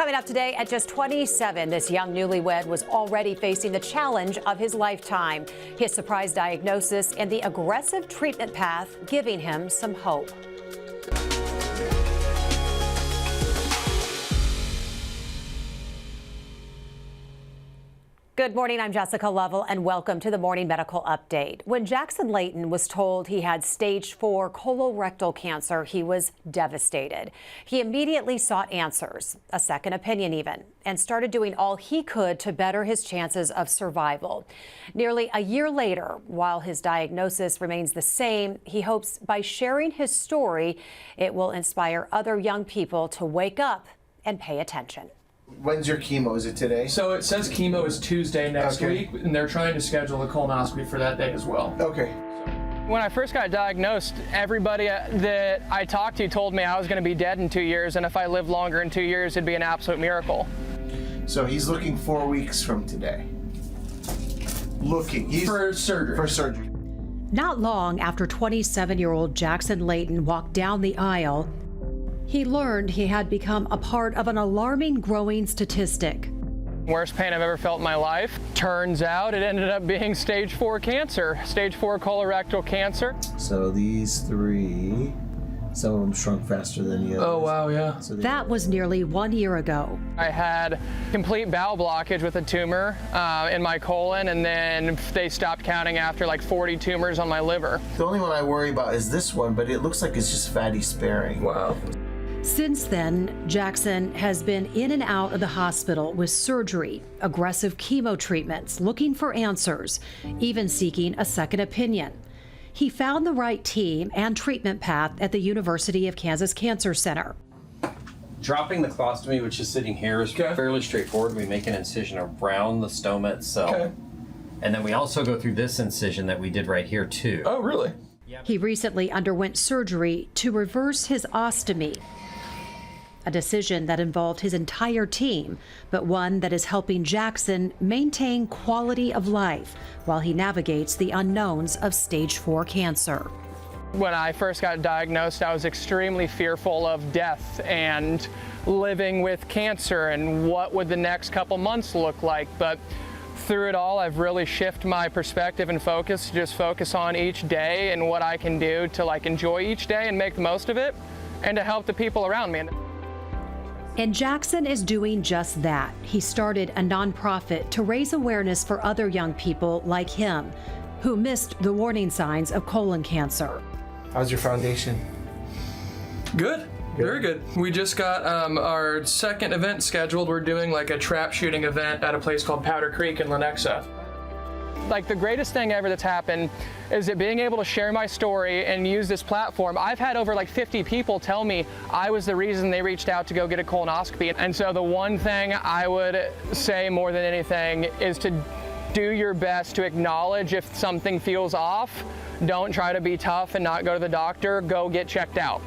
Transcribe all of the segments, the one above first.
Coming up today, at just 27, this young newlywed was already facing the challenge of his lifetime. His surprise diagnosis and the aggressive treatment path giving him some hope. Good morning, I'm Jessica Lovell, and welcome to the Morning Medical Update. When Jackson Layton was told he had stage 4 colorectal cancer, he was devastated. He immediately sought answers, a second opinion even, and started doing all he could to better his chances of survival. Nearly a year later, while his diagnosis remains the same, he hopes by sharing his story, it will inspire other young people to wake up and pay attention. When's your chemo? Is it today? So it says chemo is Tuesday next week, and they're trying to schedule a colonoscopy for that day as well. Okay. When I first got diagnosed, everybody that I talked to told me I was going to be dead in 2 years, and if I lived longer in 2 years, it'd be an absolute miracle. So he's looking 4 weeks from today. He's for surgery. For surgery. Not long after 27-year-old Jackson Layton walked down the aisle, he learned he had become a part of an alarming growing statistic. Worst pain I've ever felt in my life. Turns out it ended up being stage 4 cancer, stage 4 colorectal cancer. So these three, some of them shrunk faster than the others. Oh, wow, yeah. So That was nearly 1 year ago. I had complete bowel blockage with a tumor in my colon, and then they stopped counting after like 40 tumors on my liver. The only one I worry about is this one, but it looks like it's just fatty sparing. Wow. Since then, Jackson has been in and out of the hospital with surgery, aggressive chemo treatments, looking for answers, even seeking a second opinion. He found the right team and treatment path at the University of Kansas Cancer Center. Dropping the colostomy, which is sitting here, is fairly straightforward. We make an incision around the stoma itself. Okay. And then we also go through this incision that we did right here too. Oh, really? He recently underwent surgery to reverse his ostomy, a decision that involved his entire team, but one that is helping Jackson maintain quality of life while he navigates the unknowns of stage 4 cancer. When I first got diagnosed, I was extremely fearful of death and living with cancer and what would the next couple months look like. But through it all, I've really shifted my perspective and focus to just focus on each day and what I can do to enjoy each day and make the most of it and to help the people around me. And Jackson is doing just that. He started a nonprofit to raise awareness for other young people like him who missed the warning signs of colon cancer. How's your foundation? Good. Very good. We just got our second event scheduled. We're doing a trap shooting event at a place called Powder Creek in Lenexa. The greatest thing ever that's happened is that being able to share my story and use this platform. I've had over 50 people tell me I was the reason they reached out to go get a colonoscopy. And so the one thing I would say more than anything is to do your best to acknowledge if something feels off. Don't try to be tough and not go to the doctor. Go get checked out.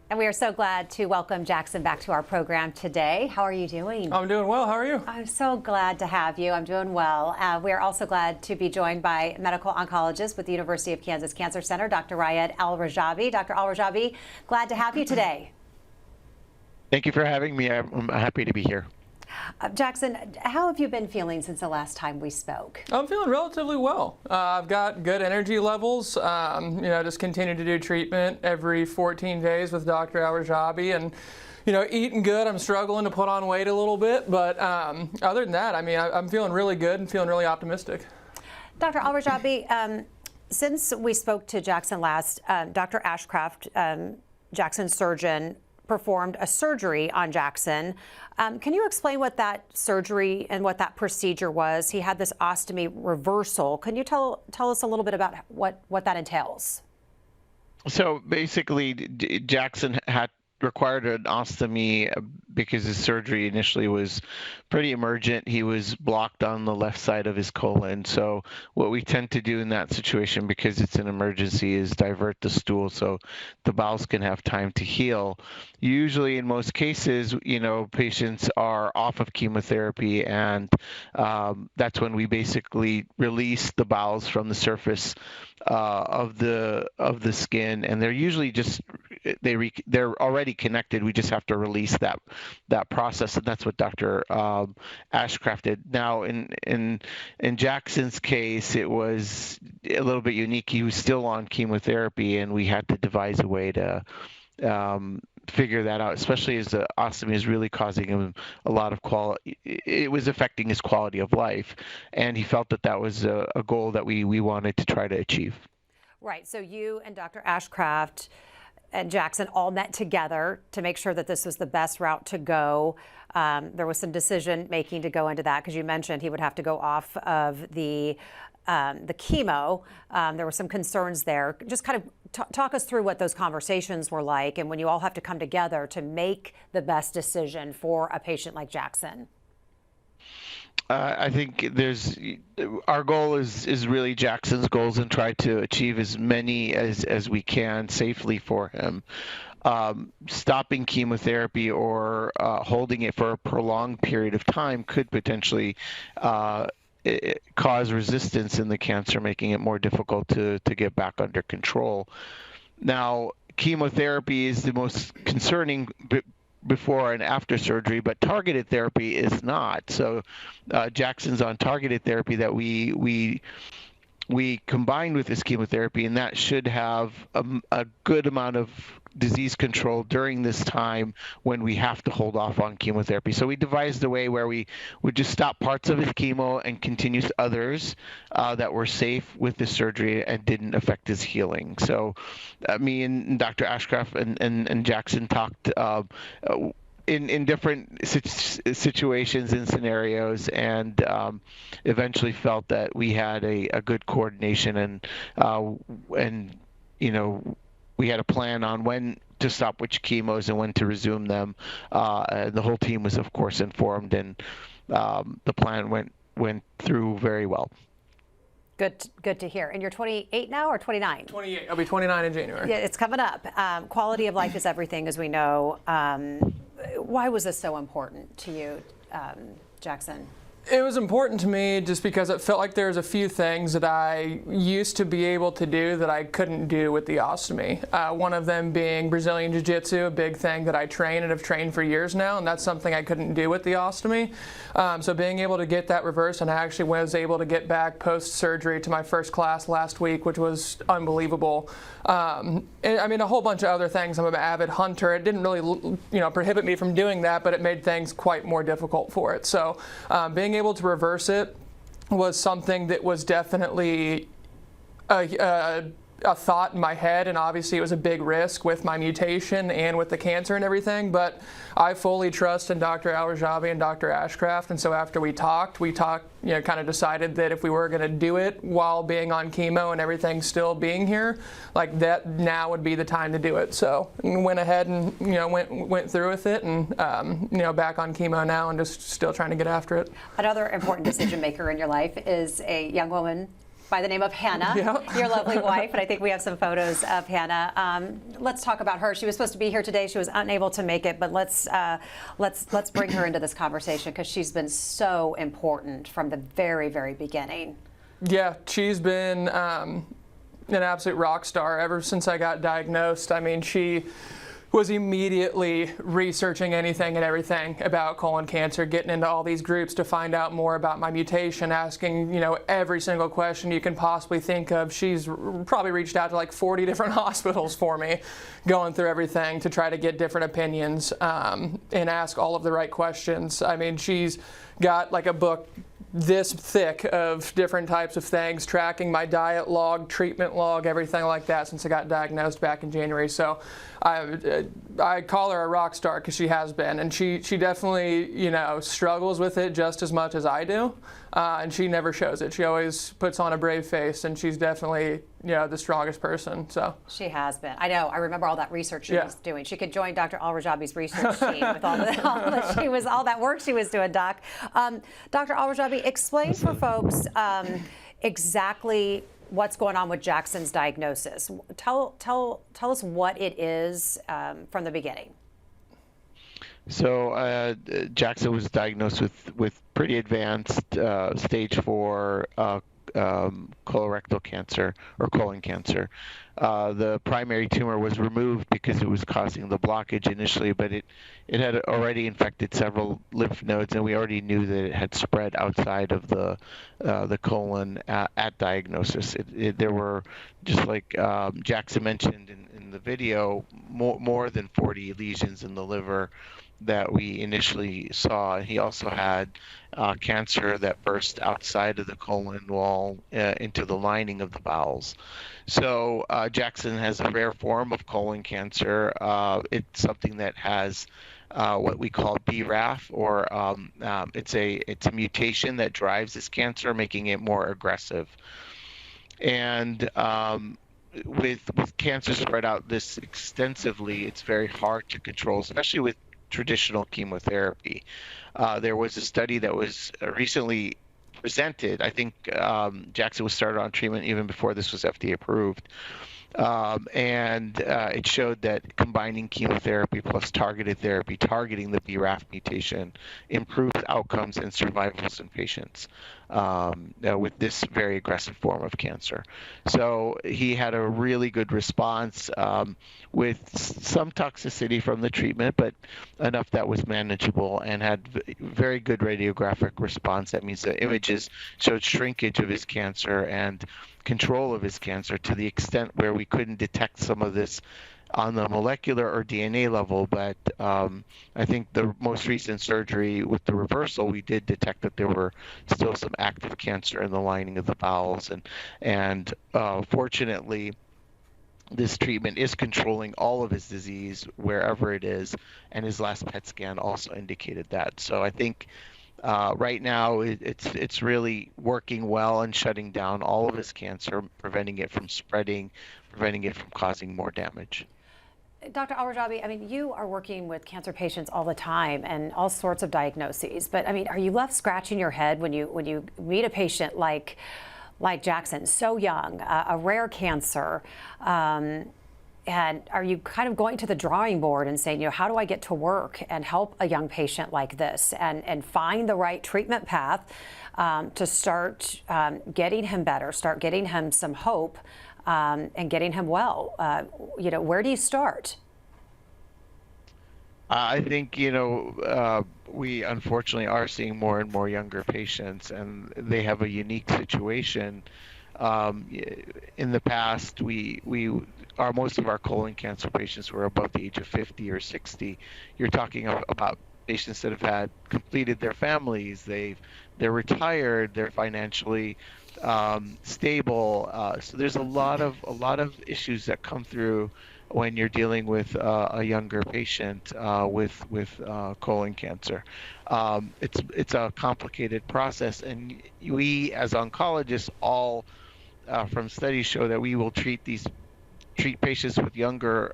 And we are so glad to welcome Jackson back to our program today. How are you doing? I'm doing well. How are you? I'm so glad to have you. I'm doing well. We are also glad to be joined by medical oncologist with the University of Kansas Cancer Center, Dr. Rayed Al-Rajabi. Dr. Al-Rajabi, glad to have you today. Thank you for having me. I'm happy to be here. Jackson, how have you been feeling since the last time we spoke? I'm feeling relatively well. I've got good energy levels. Just continue to do treatment every 14 days with Dr. Al-Rajabi, and eating good. I'm struggling to put on weight a little bit, but other than that, I'm feeling really good and feeling really optimistic. Dr. Al-Rajabi, since we spoke to Jackson last, Dr. Ashcraft, Jackson's surgeon, performed a surgery on Jackson. Can you explain what that surgery and what that procedure was? He had this ostomy reversal. Can you tell us a little bit about what that entails? So basically, Jackson had required an ostomy because his surgery initially was pretty emergent. He was blocked on the left side of his colon. So what we tend to do in that situation, because it's an emergency, is divert the stool so the bowels can have time to heal. Usually, in most cases, patients are off of chemotherapy, and that's when we basically release the bowels from the surface of the skin, and they're usually just they're already connected. We just have to release that process, and that's what Dr. Ashcraft did. Now, in Jackson's case, it was a little bit unique. He was still on chemotherapy, and we had to devise a way to figure that out, especially as the ostomy is really causing him a lot of quality. It was affecting his quality of life, and he felt that was a goal that we wanted to try to achieve. Right. So you and Dr. Ashcraft and Jackson all met together to make sure that this was the best route to go. There was some decision making to go into that, because you mentioned he would have to go off of the chemo. There were some concerns there. Just kind of talk us through what those conversations were like, and when you all have to come together to make the best decision for a patient like Jackson. I think our goal is really Jackson's goals, and try to achieve as many as we can safely for him. Stopping chemotherapy or holding it for a prolonged period of time could potentially cause resistance in the cancer, making it more difficult to get back under control. Now, chemotherapy is the most concerning before and after surgery, but targeted therapy is not. So Jackson's on targeted therapy that we combined with this chemotherapy, and that should have a good amount of disease control during this time when we have to hold off on chemotherapy. So we devised a way where we would just stop parts of his chemo and continue others that were safe with the surgery and didn't affect his healing. So me and Dr. Ashcraft and Jackson talked in different situations and scenarios, and eventually felt that we had a good coordination, and we had a plan on when to stop which chemos and when to resume them. The whole team was, of course, informed, and the plan went through very well. Good to hear. And you're 28 now, or 29? 28. I'll be 29 in January. Yeah, it's coming up. Quality of life is everything, as we know. Why was this so important to you, Jackson? It was important to me just because it felt like there was a few things that I used to be able to do that I couldn't do with the ostomy. One of them being Brazilian Jiu-Jitsu, a big thing that I train and have trained for years now, and that's something I couldn't do with the ostomy. So being able to get that reversed, and I actually was able to get back post-surgery to my first class last week, which was unbelievable. And, I mean, a whole bunch of other things. I'm an avid hunter. It didn't really, prohibit me from doing that, but it made things quite more difficult for it. So being able to reverse it was something that was definitely a thought in my head, and obviously it was a big risk with my mutation and with the cancer and everything, but I fully trust in Dr. Al-Rajabi and Dr. Ashcraft, and so after we talked, kind of decided that if we were going to do it while being on chemo and everything still being here, like that now would be the time to do it. So went ahead and went through with it, and back on chemo now and just still trying to get after it. Another important decision maker in your life is a young woman by the name of Hannah, yeah. Your lovely wife, and I think we have some photos of Hannah. Let's talk about her. She was supposed to be here today. She was unable to make it, but let's bring her into this conversation, because she's been so important from the very, very beginning. Yeah, she's been an absolute rock star ever since I got diagnosed. I mean, she was immediately researching anything and everything about colon cancer, getting into all these groups to find out more about my mutation, asking, every single question you can possibly think of. She's probably reached out to like 40 different hospitals for me, going through everything to try to get different opinions and ask all of the right questions. I mean, she's got like a book this thick of different types of things, tracking my diet log, treatment log, everything like that since I got diagnosed back in January. So I call her a rock star, because she has been, and she definitely struggles with it just as much as I do. and she never shows it. She always puts on a brave face, and she's definitely, the strongest person. So she has been. I know. I remember all that research she was doing. She could join Dr. Al-Rajabi's research team with all that work she was doing, Doc. Dr. Al-Rajabi, explain for folks exactly what's going on with Jackson's diagnosis. Tell us what it is from the beginning. So Jackson was diagnosed with pretty advanced stage 4 colorectal cancer or colon cancer. The primary tumor was removed because it was causing the blockage initially, but it had already infected several lymph nodes, and we already knew that it had spread outside of the colon at diagnosis. There were, just like Jackson mentioned in the video, more than 40 lesions in the liver that we initially saw. He also had cancer that burst outside of the colon wall into the lining of the bowels. So Jackson has a rare form of colon cancer. It's something that has what we call BRAF, or it's a mutation that drives this cancer, making it more aggressive. And with cancer spread out this extensively, it's very hard to control, especially with traditional chemotherapy. There was a study that was recently presented. I think Jackson was started on treatment even before this was FDA approved. And it showed that combining chemotherapy plus targeted therapy, targeting the BRAF mutation, improves outcomes and survivals in patients with this very aggressive form of cancer. So he had a really good response with some toxicity from the treatment, but enough that was manageable, and had very good radiographic response. That means the images showed shrinkage of his cancer and control of his cancer to the extent where we couldn't detect some of this on the molecular or DNA level, but I think the most recent surgery with the reversal, we did detect that there were still some active cancer in the lining of the bowels, and fortunately, this treatment is controlling all of his disease wherever it is, and his last PET scan also indicated that. So I think right now it's really working well and shutting down all of his cancer, preventing it from spreading, preventing it from causing more damage. Dr. Al-Rajabi, I mean, you are working with cancer patients all the time and all sorts of diagnoses, but I mean, are you left scratching your head when you meet a patient like Jackson, so young, a rare cancer, and are you kind of going to the drawing board and saying, how do I get to work and help a young patient like this and find the right treatment path to start getting him better, start getting him some hope, and getting him well? Where do you start? I think, we unfortunately are seeing more and more younger patients, and they have a unique situation. In the past, most of our colon cancer patients were above the age of 50 or 60. You're talking about patients that have had completed their families, they're retired, they're financially stable. So there's a lot of issues that come through when you're dealing with a younger patient with colon cancer. It's a complicated process, and we as oncologists all from studies show that we will treat patients with younger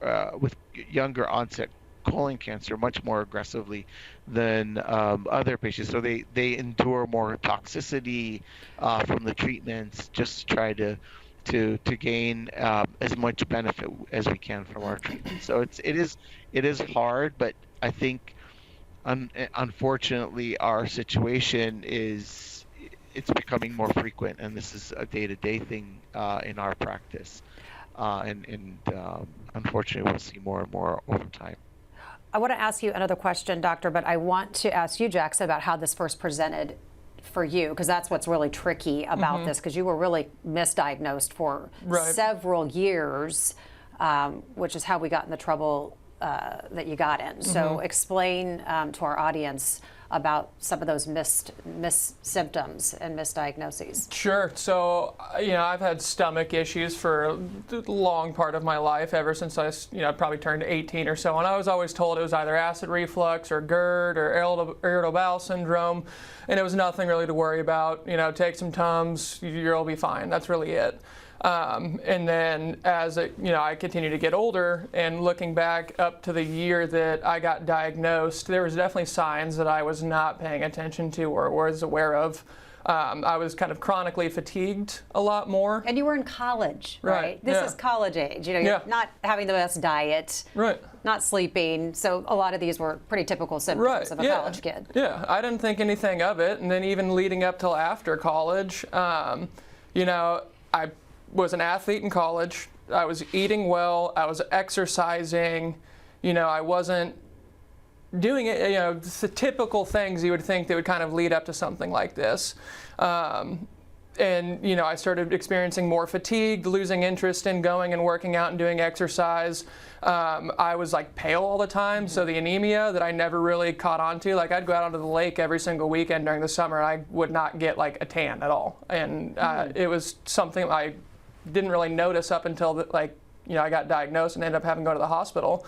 onset colon cancer much more aggressively than other patients. So they endure more toxicity from the treatments just to try to gain as much benefit as we can from our treatment. So it is hard, but I think unfortunately our situation it's becoming more frequent, and this is a day-to-day thing in our practice, and unfortunately we'll see more and more over time. I want to ask you another question, Doctor, but I want to ask you, Jackson, about how this first presented for you, because that's what's really tricky about this, because you were really misdiagnosed for several years, which is how we got in the trouble that you got in. So explain to our audience about some of those missed symptoms and misdiagnoses. Sure. So, I've had stomach issues for a long part of my life, ever since I, probably turned 18 or so. And I was always told it was either acid reflux or GERD or irritable bowel syndrome. And it was nothing really to worry about. Take some Tums, you'll be fine. That's really it. And then as I continue to get older, and looking back up to the year that I got diagnosed, there was definitely signs that I was not paying attention to or was aware of. I was kind of chronically fatigued a lot more. And you were in college, right? This is college age. You're not having the best diet, not sleeping. So a lot of these were pretty typical symptoms of a college kid. Yeah, I didn't think anything of it. And then even leading up till after college, I was an athlete in college. I was eating well. I was exercising. I wasn't doing it, the typical things you would think that would kind of lead up to something like this. And, I started experiencing more fatigue, losing interest in going and working out and doing exercise. I was pale all the time, so the anemia that I never really caught on to, I'd go out onto the lake every single weekend during the summer and I would not get a tan at all. And it was something I didn't really notice up until I got diagnosed and ended up having to go to the hospital.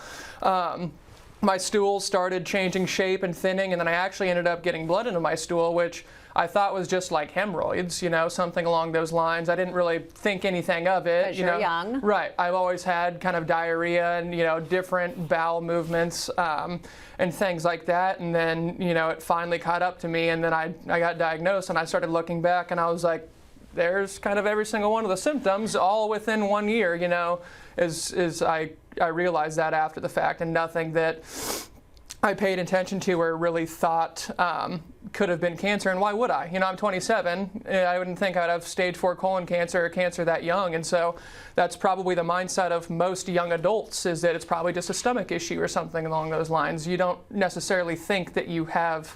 My stool started changing shape and thinning, and then I actually ended up getting blood into my stool, which I thought was just hemorrhoids, something along those lines. I didn't really think anything of it. Because you're young. Right. I've always had kind of diarrhea and, different bowel movements and things like that. And then, it finally caught up to me, and then I got diagnosed, and I started looking back, and I was like, there's kind of every single one of the symptoms all within 1 year, I realized that after the fact, and nothing that I paid attention to or really thought could have been cancer. And why would I? I'm 27. I wouldn't think I'd have stage 4 colon cancer or cancer that young. And so that's probably the mindset of most young adults, is that it's probably just a stomach issue or something along those lines. You don't necessarily think that you have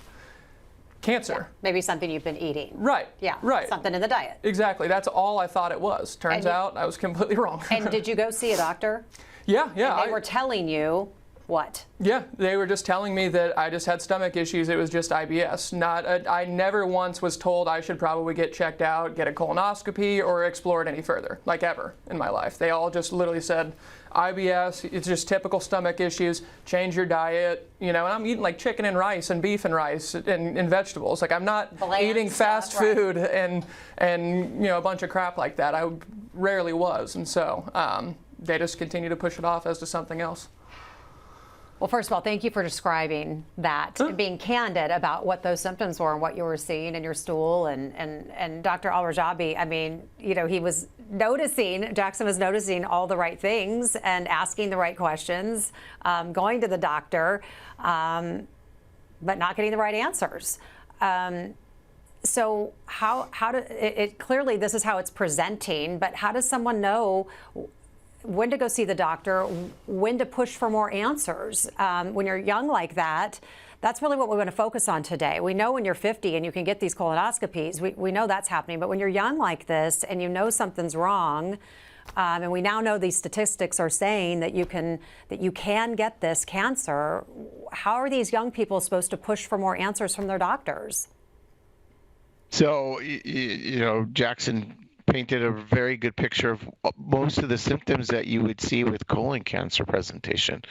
cancer. Yeah, maybe something you've been eating. Right. Yeah. Right. Something in the diet. Exactly. That's all I thought it was. Turns out I was completely wrong. And did you go see a doctor? Yeah. And they were telling you what? Yeah, they were just telling me that I just had stomach issues. It was just IBS. I never once was told I should probably get checked out, get a colonoscopy, or explore it any further, ever in my life. They all just literally said, IBS, it's just typical stomach issues, change your diet, and I'm eating chicken and rice and beef and rice and vegetables. I'm not eating fast food and a bunch of crap like that. I rarely was, and so they just continue to push it off as to something else. Well, first of all, thank you for describing that and being candid about what those symptoms were and what you were seeing in your stool. And Dr. Al-Rajabi, he was noticing, Jackson was noticing all the right things and asking the right questions, going to the doctor, but not getting the right answers. So clearly this is how it's presenting, but how does someone know when to go see the doctor, when to push for more answers? When you're young like that, that's really what we want to focus on today. We know when you're 50 and you can get these colonoscopies, we know that's happening. But when you're young like this and you know something's wrong, and we now know these statistics are saying that you can get this cancer, how are these young people supposed to push for more answers from their doctors? So, Jackson painted a very good picture of most of the symptoms that you would see with colon cancer presentation.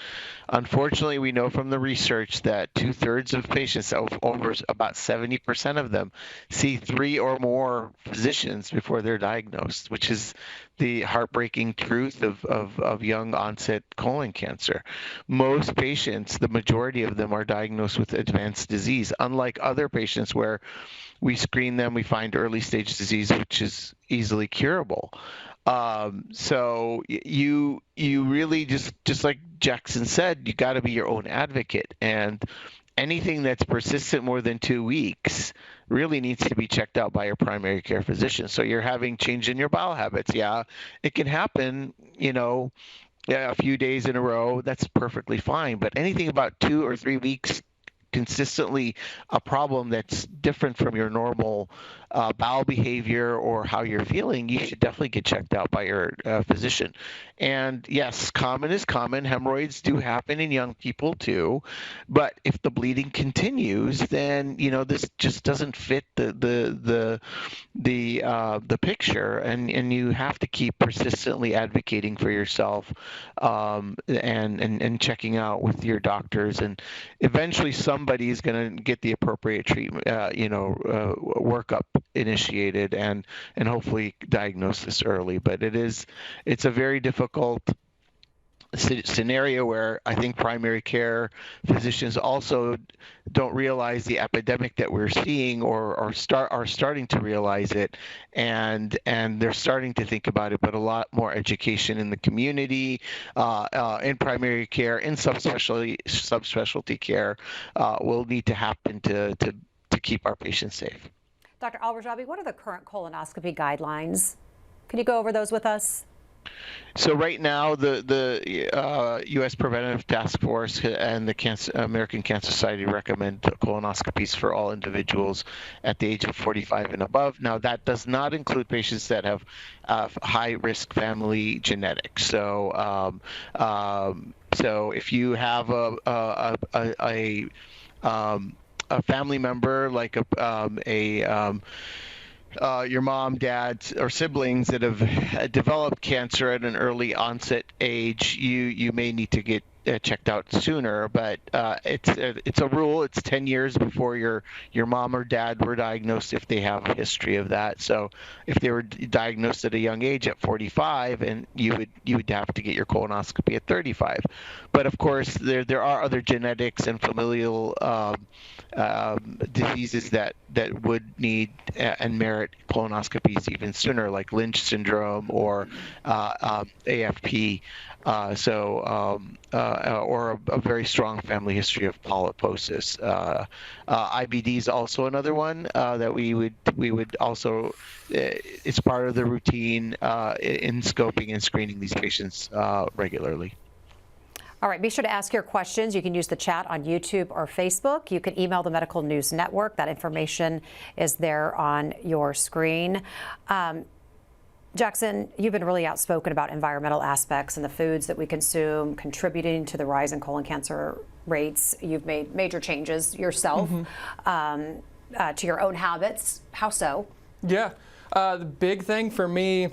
Unfortunately, we know from the research that 2/3 of patients, over about 70% of them, see 3 or more physicians before they're diagnosed, which is the heartbreaking truth of young onset colon cancer. Most patients, the majority of them, are diagnosed with advanced disease, unlike other patients where we screen them, we find early stage disease, which is easily curable. So you really just like Jackson said, you got to be your own advocate, and anything that's persistent more than 2 weeks really needs to be checked out by your primary care physician. So you're having change in your bowel habits. Yeah, it can happen, a few days in a row. That's perfectly fine. But anything about 2 or 3 weeks consistently a problem that's different from your normal bowel behavior or how you're feeling, you should definitely get checked out by your physician. And yes, common is common. Hemorrhoids do happen in young people too, but if the bleeding continues, then this just doesn't fit the picture, and you have to keep persistently advocating for yourself, and checking out with your doctors, and eventually somebody is going to get the appropriate treatment, workup initiated, and hopefully diagnose this early. But it's a very difficult scenario where I think primary care physicians also don't realize the epidemic that we're seeing, or are starting to realize it, and they're starting to think about it. But a lot more education in the community, in primary care, in subspecialty care, will need to happen to keep our patients safe. Dr. Al-Rajabi, what are the current colonoscopy guidelines? Can you go over those with us? So right now, the U.S. Preventive Task Force and the American Cancer Society recommend colonoscopies for all individuals at the age of 45 and above. Now, that does not include patients that have high-risk family genetics. So, so if you have a family member, like your mom, dad, or siblings that have developed cancer at an early onset age, you may need to get checked out sooner. But it's a rule. It's 10 years before your mom or dad were diagnosed, if they have a history of that. So if they were diagnosed at a young age at 45, and you would have to get your colonoscopy at 35. But of course, there are other genetics and familial diseases that would need and merit colonoscopies even sooner, like Lynch syndrome or AFP. Or a very strong family history of polyposis. IBD is also another one that we would also, it's part of the routine in scoping and screening these patients regularly. All right, be sure to ask your questions. You can use the chat on YouTube or Facebook. You can email the Medical News Network. That information is there on your screen. Jackson, you've been really outspoken about environmental aspects and the foods that we consume contributing to the rise in colon cancer rates. You've made major changes yourself to your own habits. How so? Yeah, the big thing for me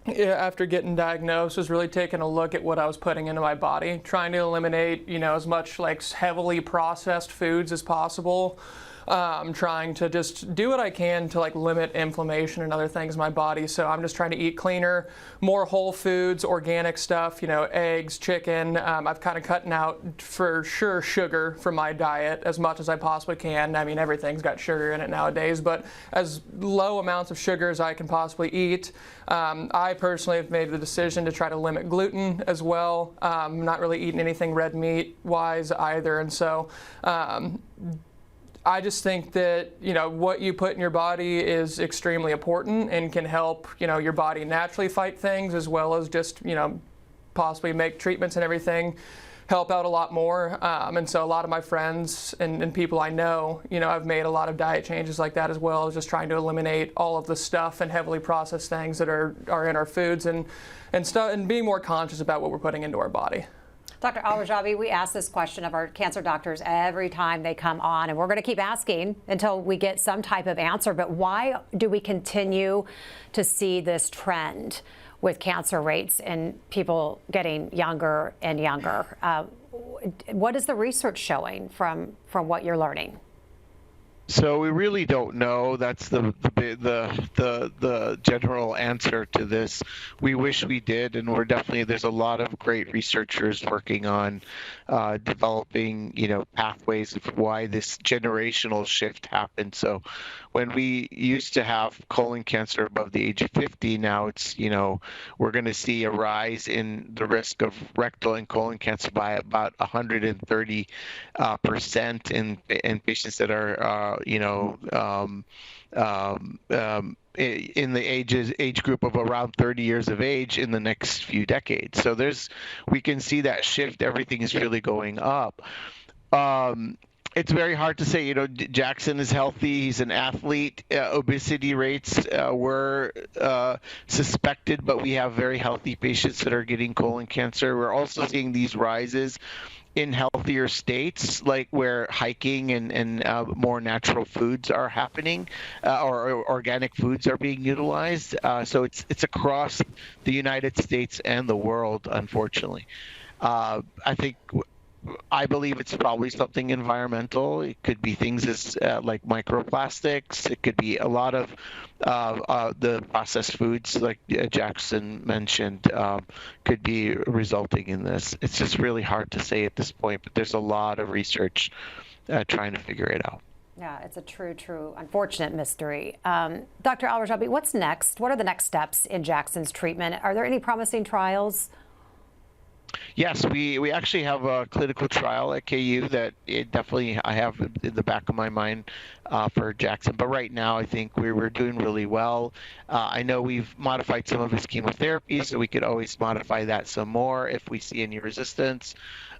after getting diagnosed was really taking a look at what I was putting into my body, trying to eliminate, as much like heavily processed foods as possible. Trying to just do what I can to limit inflammation and other things in my body. So I'm just trying to eat cleaner, more whole foods, organic stuff, eggs, chicken. I've kind of cutting out for sure sugar from my diet as much as I possibly can. I mean, everything's got sugar in it nowadays, but as low amounts of sugar as I can possibly eat. I personally have made the decision to try to limit gluten as well. I'm not really eating anything red meat wise either. And so, I just think that, what you put in your body is extremely important and can help, your body naturally fight things, as well as just, possibly make treatments and everything help out a lot more. And so a lot of my friends and people I know, I've made a lot of diet changes like that, as well as just trying to eliminate all of the stuff and heavily processed things that are in our foods and stuff, and being more conscious about what we're putting into our body. Dr. Al-Rajabi, we ask this question of our cancer doctors every time they come on, and we're going to keep asking until we get some type of answer. But why do we continue to see this trend with cancer rates and people getting younger and younger? What is the research showing from what you're learning? So we really don't know. That's the general answer to this. We wish we did, and there's a lot of great researchers working on developing, pathways of why this generational shift happened. So when we used to have colon cancer above the age of 50, now it's, we're going to see a rise in the risk of rectal and colon cancer by about 130% in patients that are in the age group of around 30 years of age in the next few decades. So we can see that shift. Everything is really going up. It's very hard to say. Jackson is healthy. He's an athlete. Obesity rates were suspected, but we have very healthy patients that are getting colon cancer. We're also seeing these rises in healthier states, like where hiking and more natural foods are happening, or organic foods are being utilized. So it's across the United States and the world, unfortunately. I believe it's probably something environmental. It could be things as like microplastics. It could be a lot of the processed foods, like Jackson mentioned, could be resulting in this. It's just really hard to say at this point, but there's a lot of research trying to figure it out. Yeah, it's a true, unfortunate mystery. Dr. Al-Rajabi, what's next? What are the next steps in Jackson's treatment? Are there any promising trials? Yes, we actually have a clinical trial at KU that I have in the back of my mind for Jackson. But right now, I think we're doing really well. I know we've modified some of his chemotherapy, so we could always modify that some more if we see any resistance.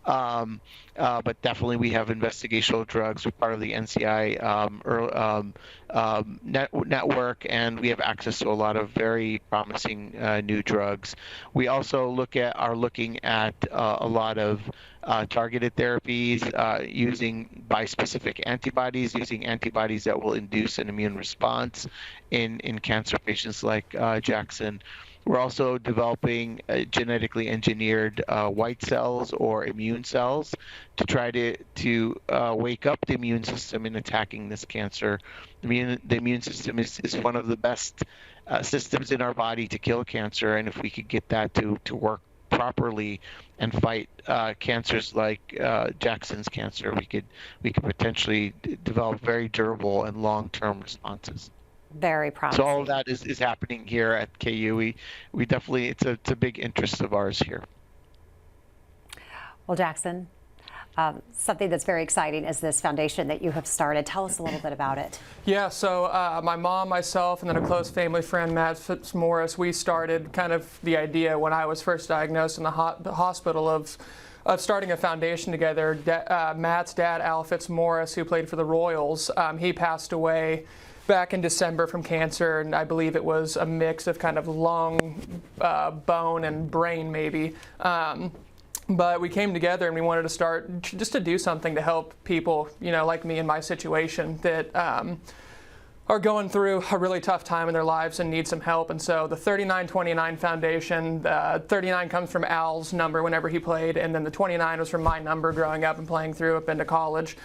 But definitely we have investigational drugs. We're part of the NCI network, and we have access to a lot of very promising new drugs. We also are looking at a lot of targeted therapies using bispecific antibodies, using antibodies that will induce an immune response in cancer patients like Jackson. We're also developing genetically engineered white cells or immune cells to try to wake up the immune system in attacking this cancer. The immune system is one of the best systems in our body to kill cancer, and if we could get that to work properly and fight cancers like Jackson's cancer, we could potentially develop very durable and long-term responses. Very promising. So all of that is happening here at KU. We definitely, it's a big interest of ours here. Well, Jackson, something that's very exciting is this foundation that you have started. Tell us a little bit about it. Yeah, so my mom, myself, and then a close family friend, Matt Fitzmaurice, we started kind of the idea when I was first diagnosed in the hospital of starting a foundation together. Matt's dad, Al Fitzmaurice, who played for the Royals, he passed away back in December from cancer, and I believe it was a mix of kind of lung, bone, and brain maybe. But we came together and we wanted to start just to do something to help people, like me in my situation that are going through a really tough time in their lives and need some help. And so the 3929 Foundation, 39 comes from Al's number whenever he played, and then the 29 was from my number growing up and playing through up into college.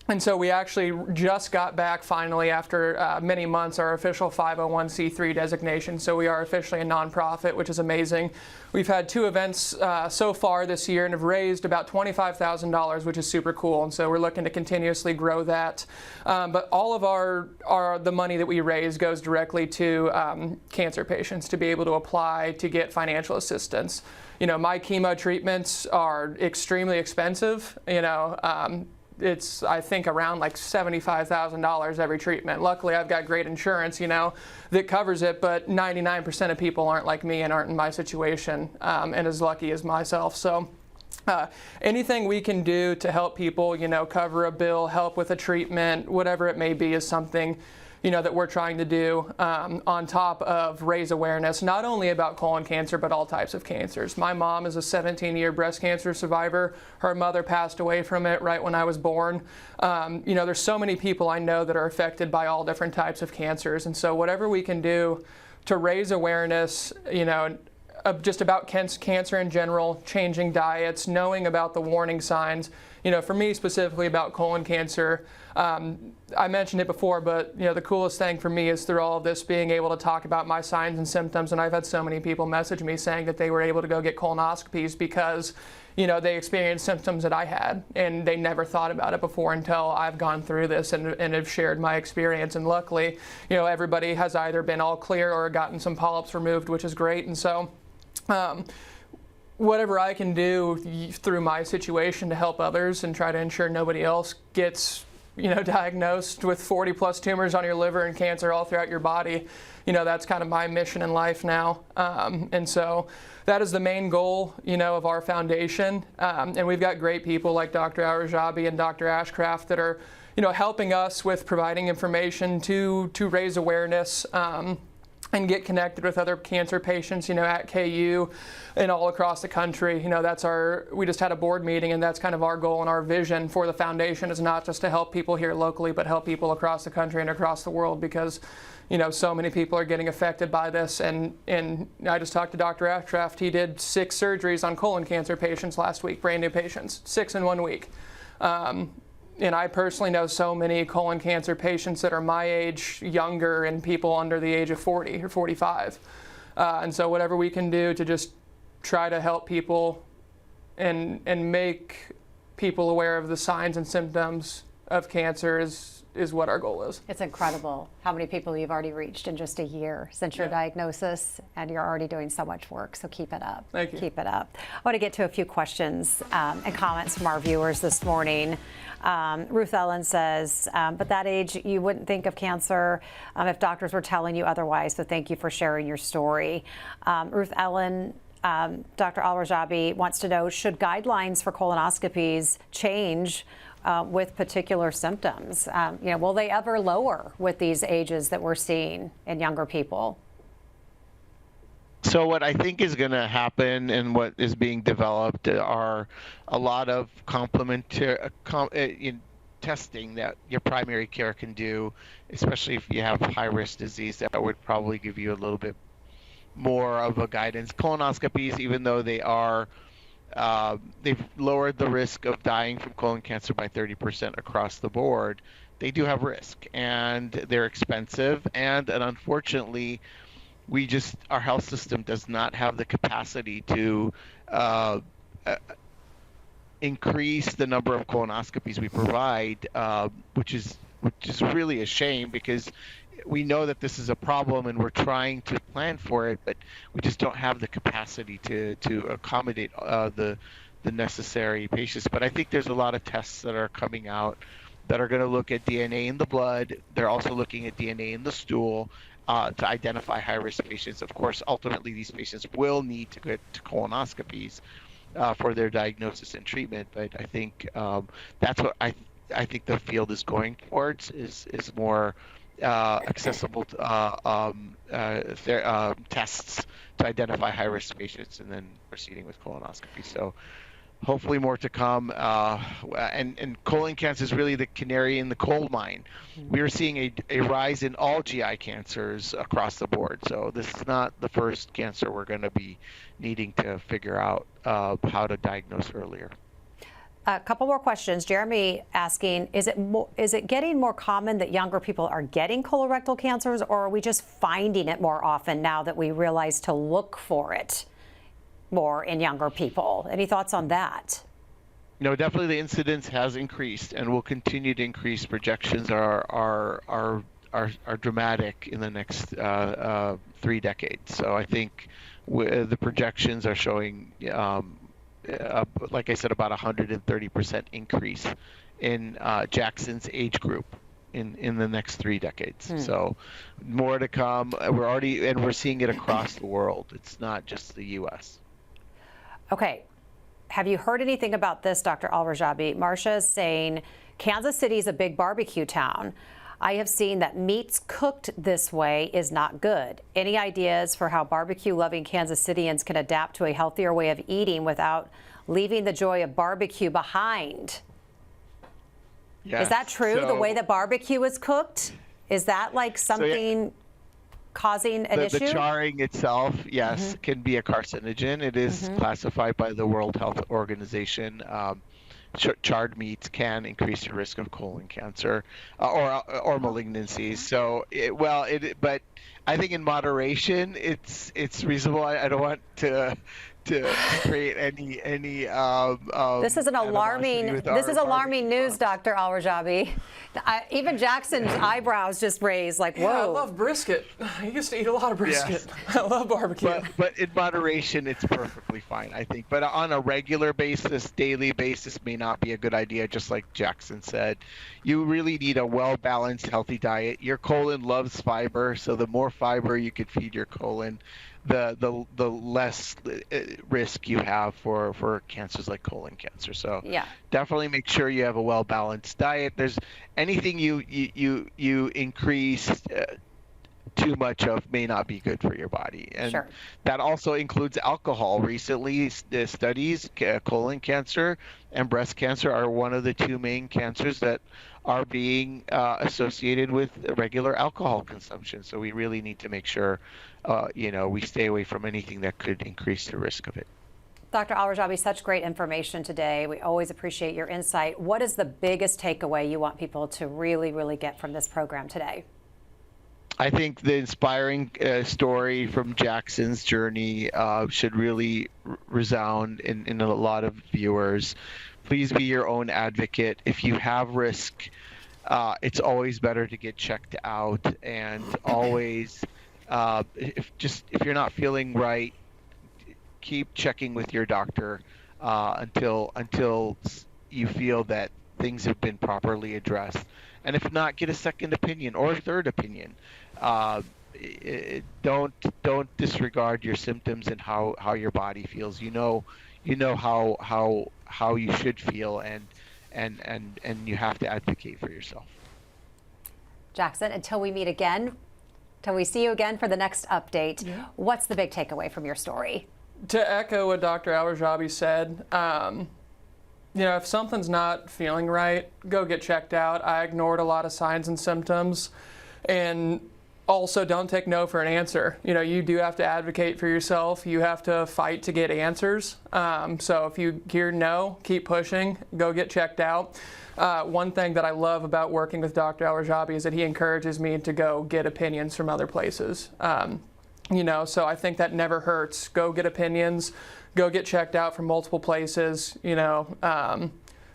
And so we actually just got back finally after many months our official 501c3 designation. So we are officially a nonprofit, which is amazing. We've had 2 events so far this year and have raised about $25,000, which is super cool. And so we're looking to continuously grow that. But all of the money that we raise goes directly to cancer patients to be able to apply to get financial assistance. My chemo treatments are extremely expensive. It's, I think, around like $75,000 every treatment. Luckily, I've got great insurance, that covers it, but 99% of people aren't like me and aren't in my situation and as lucky as myself. So anything we can do to help people, cover a bill, help with a treatment, whatever it may be, is something that we're trying to do on top of raise awareness, not only about colon cancer, but all types of cancers. My mom is a 17-year breast cancer survivor. Her mother passed away from it right when I was born. There's so many people I know that are affected by all different types of cancers. And so whatever we can do to raise awareness, just about cancer in general, changing diets, knowing about the warning signs. For me specifically about colon cancer, I mentioned it before, but the coolest thing for me is through all of this being able to talk about my signs and symptoms. And I've had so many people message me saying that they were able to go get colonoscopies because they experienced symptoms that I had, and they never thought about it before until I've gone through this and have shared my experience. And luckily, everybody has either been all clear or gotten some polyps removed, which is great. And so whatever I can do through my situation to help others and try to ensure nobody else gets diagnosed with 40 plus tumors on your liver and cancer all throughout your body. That's kind of my mission in life now. And so that is the main goal, of our foundation. And we've got great people like Dr. Al-Rajabi and Dr. Ashcraft that are, helping us with providing information to raise awareness, and get connected with other cancer patients, at KU and all across the country. We just had a board meeting, and that's kind of our goal and our vision for the foundation is not just to help people here locally, but help people across the country and across the world because, so many people are getting affected by this. And I just talked to Dr. Ashcraft. He did 6 surgeries on colon cancer patients last week, brand new patients, 6 in 1 week. And I personally know so many colon cancer patients that are my age, younger, and people under the age of 40 or 45. And so whatever we can do to just try to help people and make people aware of the signs and symptoms of cancer is what our goal is. It's incredible how many people you've already reached in just a year since your diagnosis, and you're already doing so much work, so keep it up. Thank you. Keep it up. I want to get to a few questions and comments from our viewers this morning. Ruth Ellen says, but that age, you wouldn't think of cancer if doctors were telling you otherwise, so thank you for sharing your story. Ruth Ellen, Dr. Al-Rajabi wants to know, should guidelines for colonoscopies change with particular symptoms? Will they ever lower with these ages that we're seeing in younger people? So what I think is going to happen and what is being developed are a lot of complementary testing that your primary care can do, especially if you have high-risk disease. That would probably give you a little bit more of a guidance. Colonoscopies, even though they are they've lowered the risk of dying from colon cancer by 30% across the board, they do have risk, and they're expensive, and unfortunately our health system does not have the capacity to increase the number of colonoscopies we provide, which is really a shame because we know that this is a problem and we're trying to plan for it, but we just don't have the capacity to accommodate the necessary patients. But I think there's a lot of tests that are coming out that are going to look at DNA in the blood. They're also looking at DNA in the stool to identify high-risk patients. Of course, ultimately, these patients will need to get to colonoscopies for their diagnosis and treatment. But I think that's what I think the field is going towards is more accessible tests to identify high-risk patients and then proceeding with colonoscopy. So hopefully more to come. And colon cancer is really the canary in the coal mine. We are seeing a rise in all GI cancers across the board. So this is not the first cancer we're going to be needing to figure out how to diagnose earlier. A couple more questions. Jeremy asking, is it getting more common that younger people are getting colorectal cancers, or are we just finding it more often now that we realize to look for it more in younger people? Any thoughts on that? No, definitely the incidence has increased and will continue to increase. Projections are dramatic in the next 3 decades. So I think the projections are showing like I said, about 130% increase in Jackson's age group in the next 3 decades. So more to come. We're seeing it across the world. It's not just the U.S. Okay. Have you heard anything about this, Dr. Al-Rajabi? Marcia is saying Kansas City is a big barbecue town. I have seen that meats cooked this way is not good. Any ideas for how barbecue-loving Kansas Cityans can adapt to a healthier way of eating without leaving the joy of barbecue behind? Yes. Is that true, the way that barbecue is cooked? Is that like something causing an issue? The charring itself, yes, can be a carcinogen. It is classified by the World Health Organization. Charred meats can increase your risk of colon cancer or malignancies. So, but I think in moderation, it's reasonable. I don't want to to create any This is alarming news, Dr. Al-Rajabi. Even Jackson's eyebrows just raised, like, whoa. Yeah, I love brisket. I used to eat a lot of brisket. I love barbecue. But in moderation, it's perfectly fine, I think. But on a regular basis, daily basis may not be a good idea, just like Jackson said. You really need a well-balanced, healthy diet. Your colon loves fiber, so the more fiber you could feed your colon, the less risk you have for cancers like colon cancer. So yeah, definitely make sure you have a well-balanced diet. There's anything you increase too much of may not be good for your body, and sure. That also includes alcohol. Recently, the studies, colon cancer and breast cancer are one of the two main cancers that are being associated with regular alcohol consumption. So we really need to make sure, we stay away from anything that could increase the risk of it. Dr. Al-Rajabi, such great information today. We always appreciate your insight. What is the biggest takeaway you want people to really, really get from this program today? I think the inspiring story from Jackson's journey should really resound in a lot of viewers. Please be your own advocate. If you have risk, it's always better to get checked out, and always, if you're not feeling right, keep checking with your doctor until you feel that things have been properly addressed. And if not, get a second opinion or a third opinion. Don't disregard your symptoms and how your body feels. You know how you should feel, and you have to advocate for yourself. Jackson, until we meet again, till we see you again for the next update, what's the big takeaway from your story? To echo what Dr. Al-Rajabi said, if something's not feeling right, go get checked out. I ignored a lot of signs and symptoms, and also don't take no for an answer. You do have to advocate for yourself. You have to fight to get answers. So if you hear no, keep pushing, go get checked out. One thing that I love about working with Dr. Al-Rajabi is that he encourages me to go get opinions from other places. So I think that never hurts. Go get opinions, go get checked out from multiple places,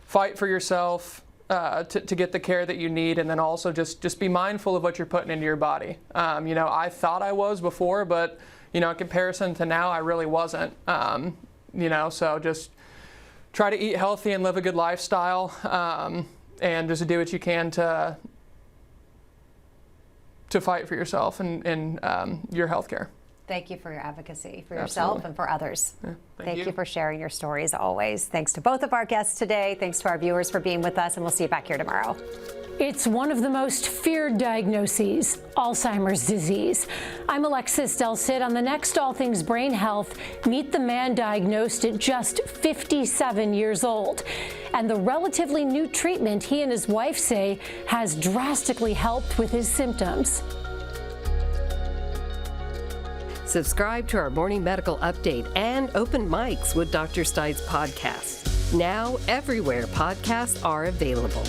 fight for yourself to get the care that you need, and then also just be mindful of what you're putting into your body. I thought I was before, but, in comparison to now, I really wasn't. So just try to eat healthy and live a good lifestyle, and just do what you can to fight for yourself and your health care. Thank you for your advocacy for yourself and for others. Yeah, thank you for sharing your stories always. Thanks to both of our guests today. Thanks to our viewers for being with us, and we'll see you back here tomorrow. It's one of the most feared diagnoses, Alzheimer's disease. I'm Alexis Del Cid. On the next All Things Brain Health, meet the man diagnosed at just 57 years old. And the relatively new treatment he and his wife say has drastically helped with his symptoms. Subscribe to our morning medical update and open mics with Dr. Stites podcasts. Now everywhere podcasts are available.